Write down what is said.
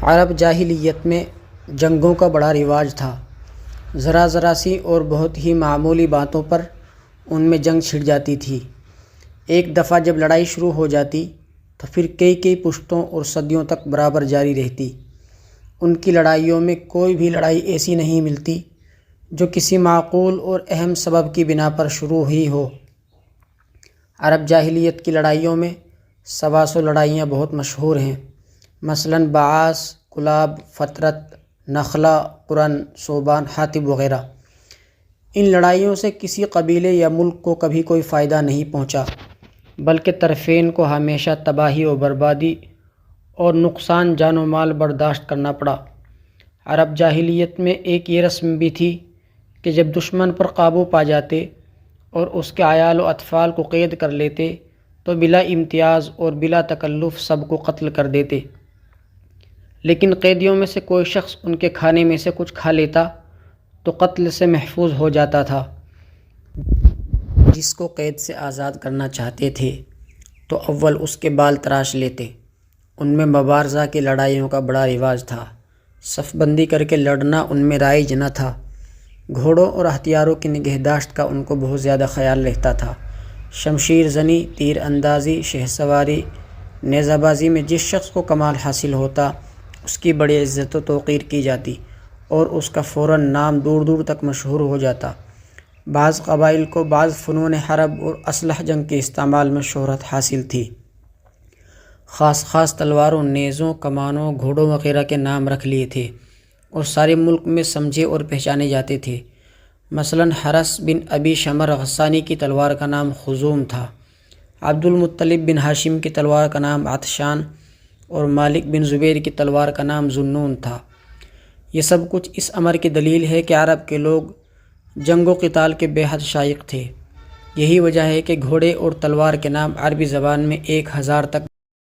عرب جاہلیت میں جنگوں کا بڑا رواج تھا۔ ذرا ذرا سی اور بہت ہی معمولی باتوں پر ان میں جنگ چھڑ جاتی تھی۔ ایک دفعہ جب لڑائی شروع ہو جاتی تو پھر کئی پشتوں اور صدیوں تک برابر جاری رہتی۔ ان کی لڑائیوں میں کوئی بھی لڑائی ایسی نہیں ملتی جو کسی معقول اور اہم سبب کی بنا پر شروع ہی ہو۔ عرب جاہلیت کی لڑائیوں میں سواسو لڑائیاں بہت مشہور ہیں، مثلاً بعاث، کلاب، فترت، نخلا، قرن، صوبان، حاطب وغیرہ۔ ان لڑائیوں سے کسی قبیلے یا ملک کو کبھی کوئی فائدہ نہیں پہنچا، بلکہ طرفین کو ہمیشہ تباہی و بربادی اور نقصان جان و مال برداشت کرنا پڑا۔ عرب جاہلیت میں ایک یہ رسم بھی تھی کہ جب دشمن پر قابو پا جاتے اور اس کے عیال و اطفال کو قید کر لیتے تو بلا امتیاز اور بلا تکلف سب کو قتل کر دیتے، لیکن قیدیوں میں سے کوئی شخص ان کے کھانے میں سے کچھ کھا لیتا تو قتل سے محفوظ ہو جاتا تھا۔ جس کو قید سے آزاد کرنا چاہتے تھے تو اول اس کے بال تراش لیتے۔ ان میں مبارزہ کی لڑائیوں کا بڑا رواج تھا۔ صف بندی کر کے لڑنا ان میں رائج نہ تھا۔ گھوڑوں اور ہتھیاروں کی نگہداشت کا ان کو بہت زیادہ خیال رہتا تھا۔ شمشیر زنی، تیر اندازی، شہ سواری، نیزہ بازی میں جس شخص کو کمال حاصل ہوتا اس کی بڑی عزت و توقیر کی جاتی اور اس کا فوراً نام دور دور تک مشہور ہو جاتا۔ بعض قبائل کو بعض فنون حرب اور اسلحہ جنگ کے استعمال میں شہرت حاصل تھی۔ خاص تلواروں، نیزوں، کمانوں، گھوڑوں وغیرہ کے نام رکھ لیے تھے اور سارے ملک میں سمجھے اور پہچانے جاتے تھے۔ مثلاً حرس بن ابی شمر غسانی کی تلوار کا نام خزوم تھا، عبد المطلب بن ہاشم کی تلوار کا نام عطشان اور مالک بن زبیر کی تلوار کا نام ذوالنون تھا۔ یہ سب کچھ اس امر کی دلیل ہے کہ عرب کے لوگ جنگ و قتال کے بے حد شائق تھے۔ یہی وجہ ہے کہ گھوڑے اور تلوار کے نام عربی زبان میں 1000 تک